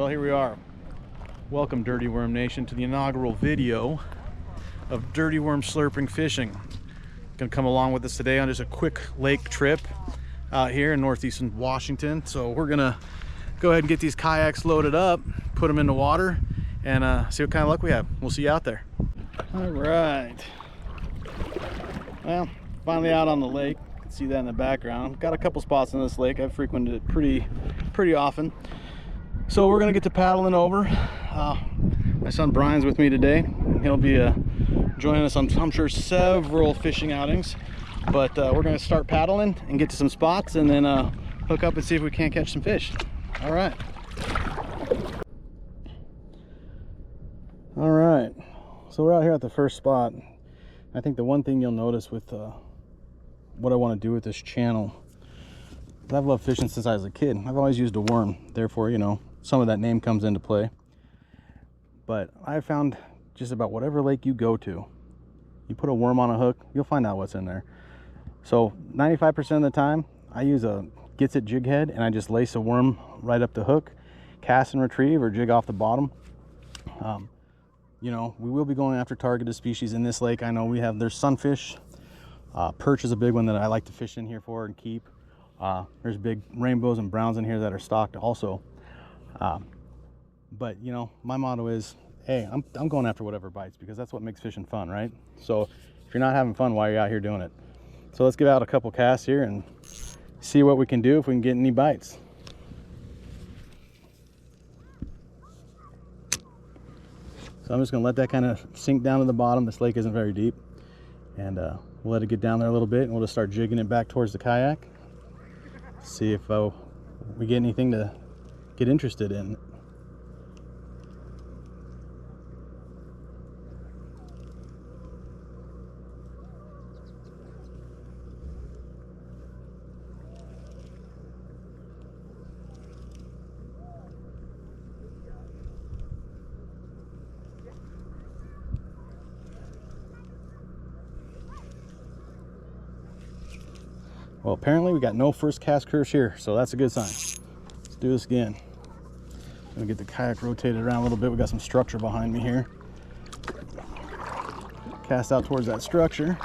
here we are. Welcome, Dirty Worm Nation, to the inaugural video of Dirty Worm Slurping Fishing. Gonna come along with us today on just a quick lake trip out here in northeastern Washington. So we're gonna go ahead and get these kayaks loaded up, put them in the water, and see what kind of luck we have. We'll see you out there. All right. Well, finally out on the lake. You can see that in the background. Got a couple spots in this lake. I've frequented it pretty often. So we're gonna get to paddling over. My son Brian's with me today. He'll be joining us on, I'm sure, several fishing outings. But we're gonna start paddling and get to some spots, and then hook up and see if we can't catch some fish. All right. All right. So we're out here at the first spot. I think the one thing you'll notice with what I want to do with this channel, I've loved fishing since I was a kid. I've always used a worm, therefore, you know, some of that name comes into play. But I found just about whatever lake you go to, you put a worm on a hook, you'll find out what's in there. So 95% of the time, I use a Gets It jig head, and I just lace a worm right up the hook, cast and retrieve, or jig off the bottom. You know, we will be going after targeted species in this lake. I know there's sunfish. Perch is a big one that I like to fish in here for and keep. There's big rainbows and browns in here that are stocked also. But you know, my motto is, hey, I'm going after whatever bites, because that's what makes fishing fun, right? So if you're not having fun, why are you out here doing it? So let's give out a couple casts here and see what we can do, if we can get any bites. So I'm just gonna let that kind of sink down to the bottom. This lake isn't very deep, and we'll let it get down there a little bit, and we'll just start jigging it back towards the kayak. See if we get anything to get interested in. Well, apparently we got no first cast curse here, so that's a good sign. Let's do this again. I'm gonna get the kayak rotated around a little bit. We got some structure behind me here. Cast out towards that structure.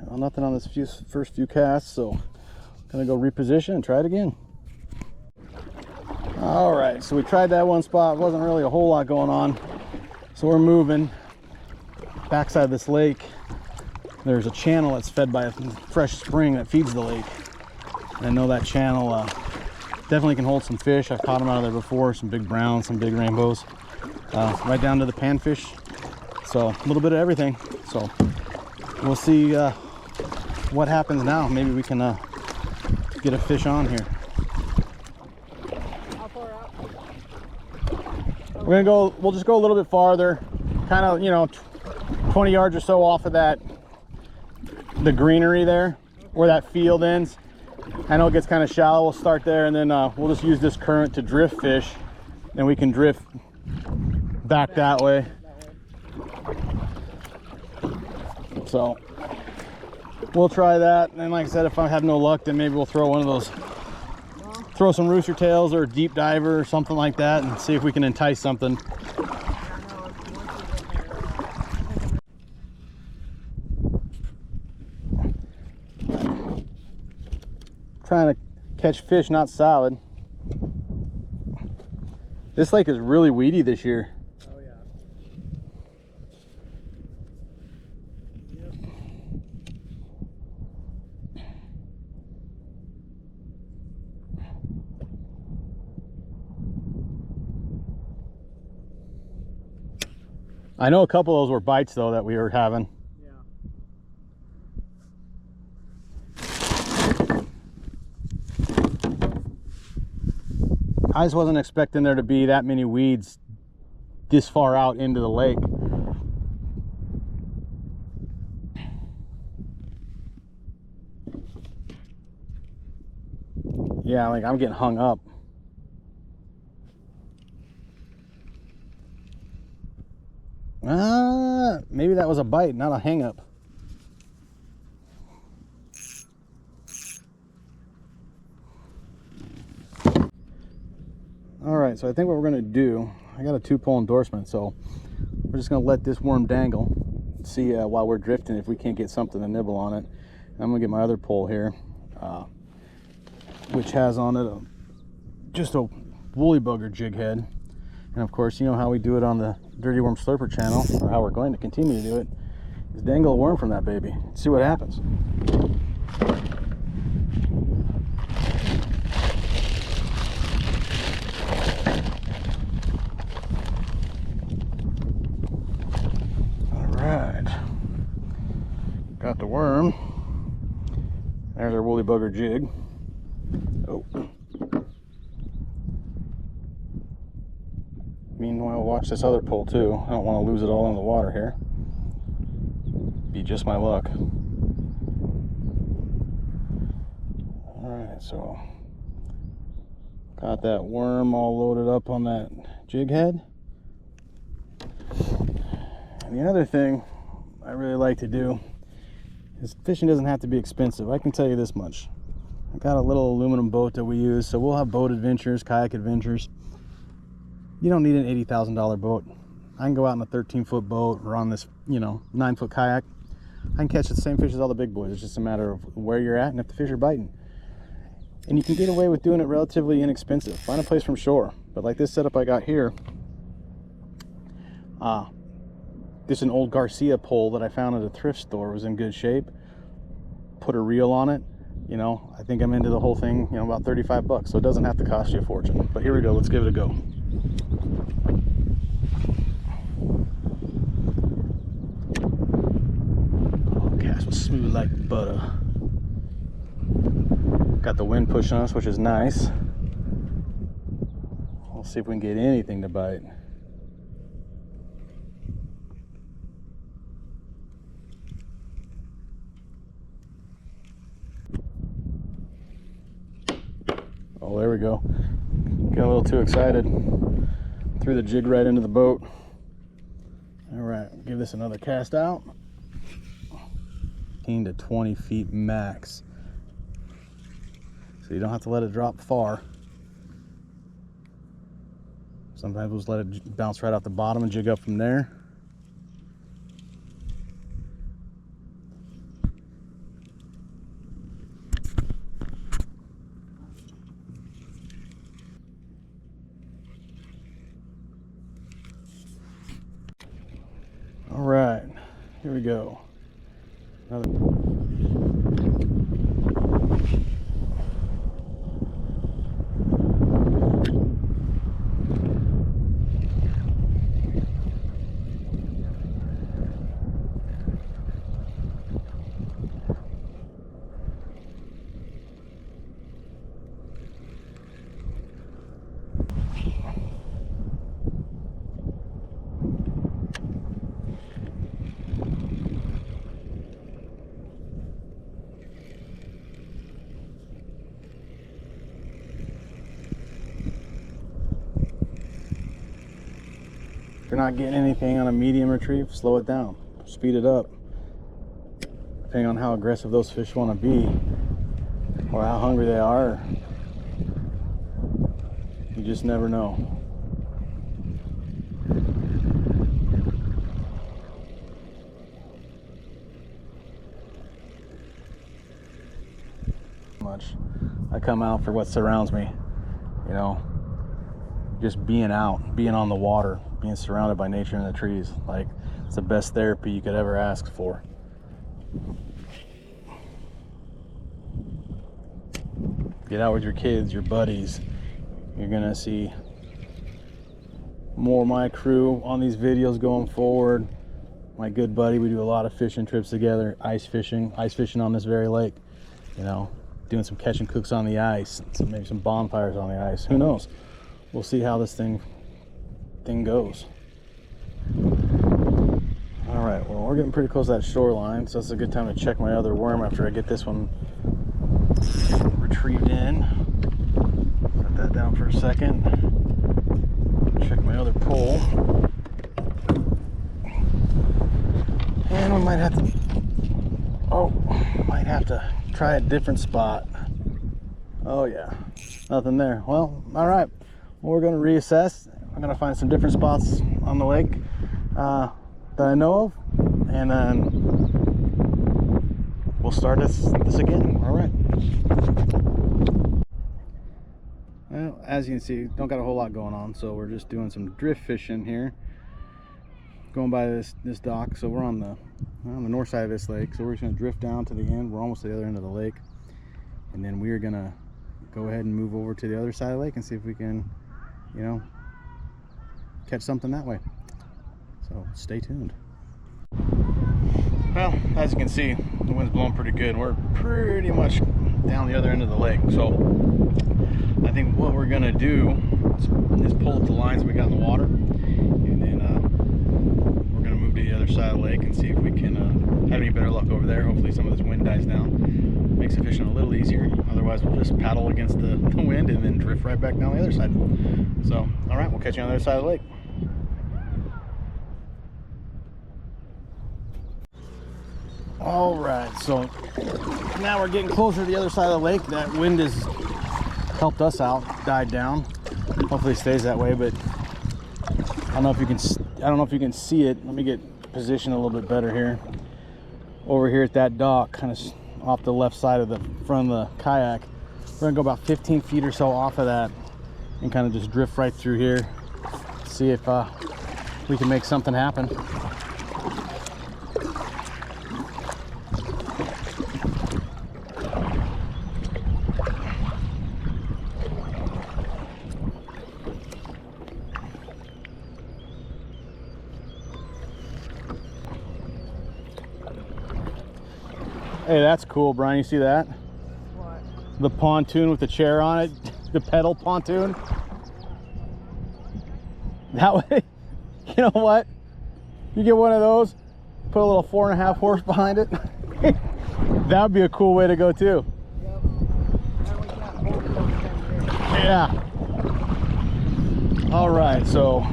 Well, nothing on this first few casts, so I'm gonna go reposition and try it again. All right, so we tried that one spot. Wasn't really a whole lot going on, so we're moving. Backside of this lake, there's a channel that's fed by a fresh spring that feeds the lake. And I know that channel definitely can hold some fish. I've caught them out of there before, some big browns, some big rainbows, right down to the panfish. So a little bit of everything. So we'll see what happens now. Maybe we can get a fish on here. How far out? We're gonna go, we'll just go a little bit farther, kind of, you know, 20 yards or so off of the greenery there, where that field ends. I know it gets kind of shallow. We'll start there, and then we'll just use this current to drift fish, and we can drift back that way. So we'll try that, and like I said, if I have no luck, then maybe we'll throw one of those, throw some rooster tails or a deep diver or something like that, and see if we can entice something. trying to catch fish, not salad. This lake is really weedy this year. Oh yeah. I know a couple of those were bites though that we were having. Yeah. I just wasn't expecting there to be that many weeds this far out into the lake. Yeah, like I'm getting hung up. Maybe that was a bite, not a hang up. All right, so I think what we're gonna do, I got a 2-pole endorsement, so we're just gonna let this worm dangle, see while we're drifting if we can't get something to nibble on it. I'm gonna get my other pole here, which has on it just a woolly bugger jig head. And of course, you know how we do it on the Dirty Worm Slurper channel, or how we're going to continue to do it, is dangle a worm from that baby. See what happens. All right, got the worm. There's our woolly bugger jig. Oh. Meanwhile, watch this other pole too. I don't want to lose it all in the water here. Be just my luck. Alright, so got that worm all loaded up on that jig head. And the other thing I really like to do is fishing doesn't have to be expensive. I can tell you this much. I got a little aluminum boat that we use, so we'll have boat adventures, kayak adventures. You don't need an $80,000 boat. I can go out in a 13-foot boat or on this, 9-foot kayak. I can catch the same fish as all the big boys. It's just a matter of where you're at and if the fish are biting. And you can get away with doing it relatively inexpensive. Find a place from shore. But like this setup I got here, this is an old Garcia pole that I found at a thrift store. It was in good shape. Put a reel on it. I think I'm into the whole thing, about 35 bucks. So it doesn't have to cost you a fortune. But here we go. Let's give it a go. Cast was smooth like butter. Got the wind pushing us, which is nice. We'll see if we can get anything to bite. Oh, there we go. Got a little too excited. Threw the jig right into the boat. All right, give this another cast out. 15 to 20 feet max. So you don't have to let it drop far. Sometimes we'll just let it bounce right off the bottom and jig up from there. All right, here we go. If you're not getting anything on a medium retrieve, slow it down, speed it up. Depending on how aggressive those fish want to be or how hungry they are, you just never know. Much. I come out for what surrounds me, you know, just being out, being on the water, being surrounded by nature and the trees. Like, it's the best therapy you could ever ask for. Get out with your kids, your buddies. You're gonna see more of my crew on these videos going forward. My good buddy, we do a lot of fishing trips together, ice fishing on this very lake, you know, doing some catch and cooks on the ice, maybe some bonfires on the ice. Who knows? We'll see how this thing goes. All right, well, we're getting pretty close to that shoreline, so it's a good time to check my other worm after I get this one retrieved in. Set that down for a second. Check my other pole. And we might have to try a different spot. Oh yeah, nothing there. Well, all right, well, we're going to reassess. I'm going to find some different spots on the lake that I know of, and then we'll start this again. All right. Well, as you can see, don't got a whole lot going on, so we're just doing some drift fishing here, going by this dock. So we're on the north side of this lake, so we're just going to drift down to the end. We're almost to the other end of the lake, and then we're going to go ahead and move over to the other side of the lake and see if we can, you know, catch something that way. So stay tuned. Well, as you can see, the wind's blowing pretty good. We're pretty much down the other end of the lake, so I think what we're gonna do is pull up the lines we got in the water, and then we're gonna move to the other side of the lake and see if we can have any better luck over there. Hopefully some of this wind dies down, makes the fishing a little easier. Otherwise we'll just paddle against the wind and then drift right back down the other side. So, all right, we'll catch you on the other side of the lake. All right, so now we're getting closer to the other side of the lake. That wind has helped us out, died down. Hopefully it stays that way, but I don't know if you can see it. Let me get positioned a little bit better here. Over here at that dock, kind of off the left side of the front of the kayak. We're gonna go about 15 feet or so off of that and kind of just drift right through here. See if we can make something happen. Hey, that's cool, Brian. You see that? What? The pontoon with the chair on it, the pedal pontoon. That way, you know what? You get one of those, put a little 4.5 horse behind it. That would be a cool way to go too. Yep. Yeah. All right, so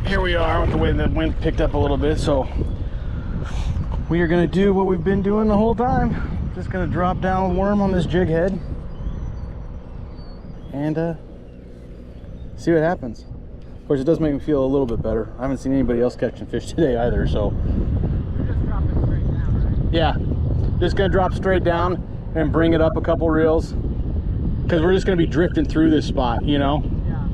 here we are with the way the wind picked up a little bit. So we are going to do what we've been doing the whole time. Just going to drop down a worm on this jig head and see what happens. Of course, it does make me feel a little bit better. I haven't seen anybody else catching fish today either, so. You're just dropping straight down, right? Yeah, just going to drop straight down and bring it up a couple reels, because we're just going to be drifting through this spot, you know? Yeah.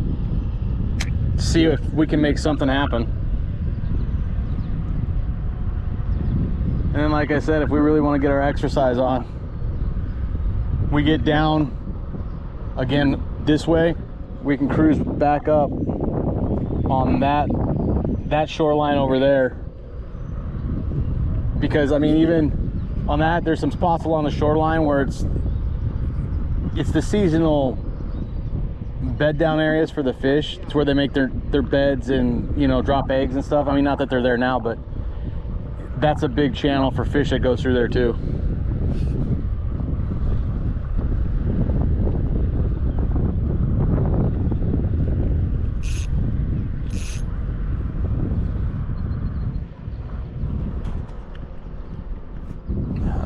See if we can make something happen. And then, like I said, if we really want to get our exercise on, we get down again this way, we can cruise back up on that shoreline over there. Because I mean, even on that, there's some spots along the shoreline where it's the seasonal bed down areas for the fish. It's where they make their beds and, you know, drop eggs and stuff. I mean, not that they're there now, but that's a big channel for fish that goes through there too.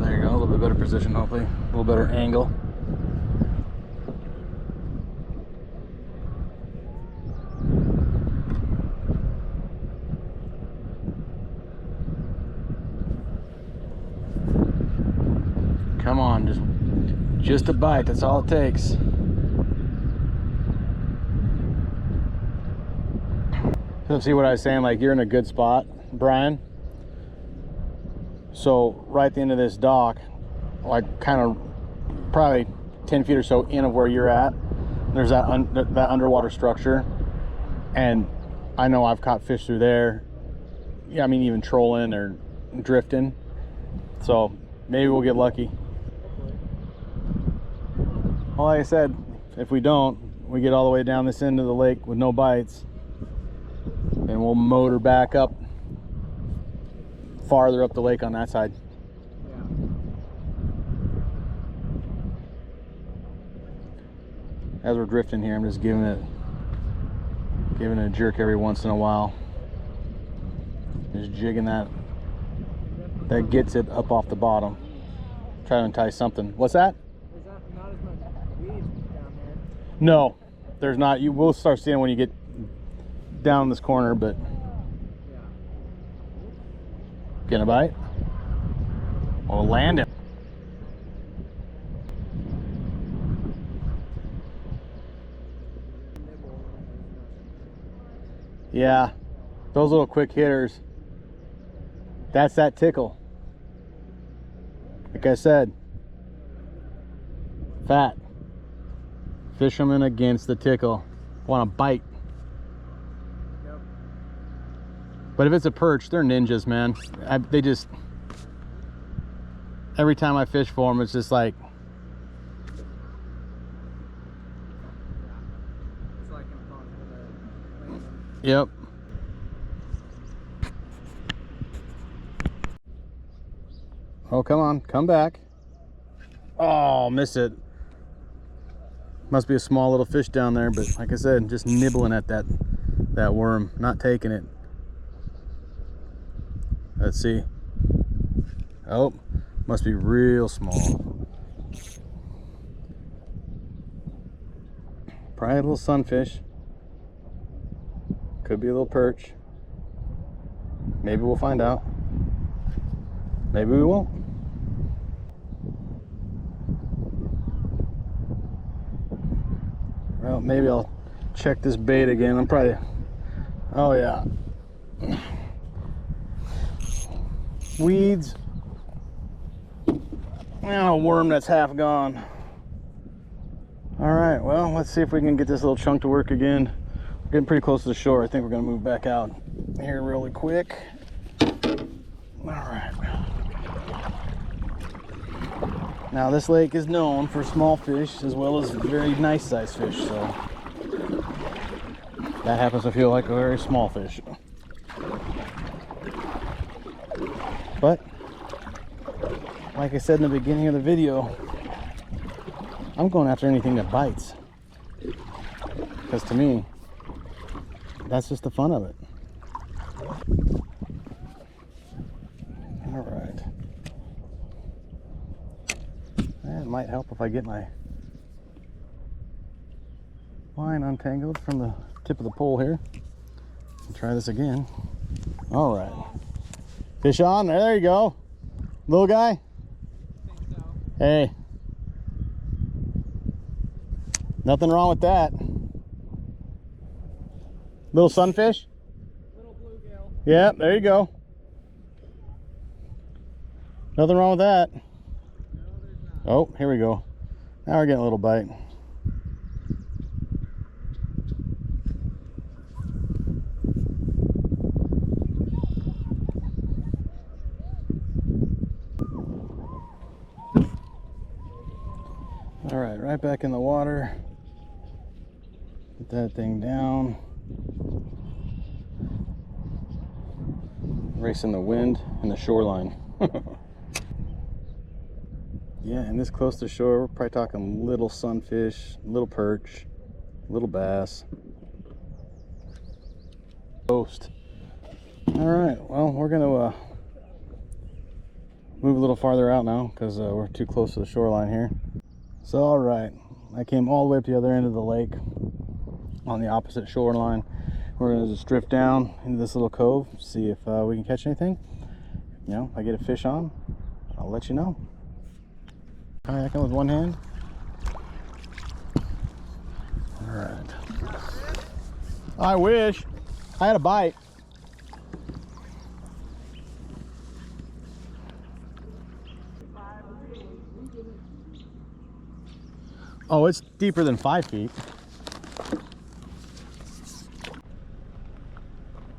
There you go, a little bit better position, hopefully, a little better angle. Come on, Just a bite, that's all it takes. So see what I was saying, like you're in a good spot, Brian. So right at the end of this dock, like kind of probably 10 feet or so in of where you're at, there's that underwater structure. And I know I've caught fish through there. Yeah, I mean even trolling or drifting. So maybe we'll get lucky. Well, like I said, if we don't, we get all the way down this end of the lake with no bites, and we'll motor back up farther up the lake on that side. As we're drifting here, I'm just giving it a jerk every once in a while. Just jigging that gets it up off the bottom. Try to entice something. What's that? There's not as much weed down there. No, there's not. You will start seeing when you get down this corner, but Yeah. getting a bite? We'll land him. Yeah, those little quick hitters, that's that tickle. Like I said, fat. Fishermen against the tickle. Want a bite. Yep. But if it's a perch, they're ninjas, man. They just, every time I fish for them, it's just like, It's like impossible to land them. yep. Oh, come on, come back. Oh, miss it. Must be a small little fish down there, but like I said, just nibbling at that worm, not taking it. Let's see. Oh, must be real small. Probably a little sunfish. Could be a little perch. Maybe we'll find out. Maybe we won't. Well, maybe I'll check this bait again. I'm probably, oh yeah. Weeds. And a worm that's half gone. All right, well, let's see if we can get this little chunk to work again. We're getting pretty close to the shore. I think we're gonna move back out here really quick. All right. Now this lake is known for small fish as well as very nice sized fish, so that happens to feel like a very small fish. But like I said in the beginning of the video, I'm going after anything that bites, because to me that's just the fun of it. All right. It might help if I get my line untangled from the tip of the pole here. I'll try this again. All right. Fish on. There you go. Little guy? I think so. Hey. Nothing wrong with that. Little sunfish? Little bluegill. Yeah, there you go. Nothing wrong with that. No, there's not. Oh, here we go. Now we're getting a little bite. All right, right back in the water. Get that thing down. Racing the wind and the shoreline. Yeah, and this close to shore, we're probably talking little sunfish, little perch, little bass. Ghost. All right, well, we're gonna move a little farther out now because we're too close to the shoreline here. So, all right, I came all the way up the other end of the lake on the opposite shoreline. We're gonna just drift down into this little cove, see if we can catch anything. You know, if I get a fish on, I'll let you know. Kayaking with one hand, I wish I had a bite. Oh, it's deeper than 5 feet.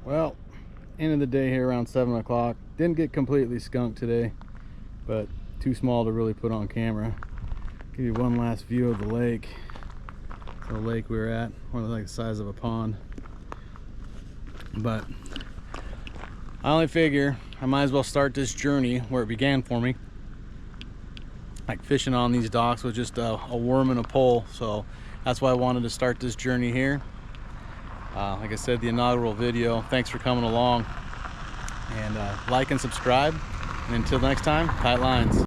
Well, end of the day here around 7 o'clock. Didn't get completely skunked today, but too small to really put on camera. Give you one last view of the lake. The lake we were at, more like the size of a pond. But I only figure I might as well start this journey where it began for me. Like fishing on these docks with just a worm and a pole. So that's why I wanted to start this journey here. Like I said, the inaugural video. Thanks for coming along. And like and subscribe. And until next time, tight lines.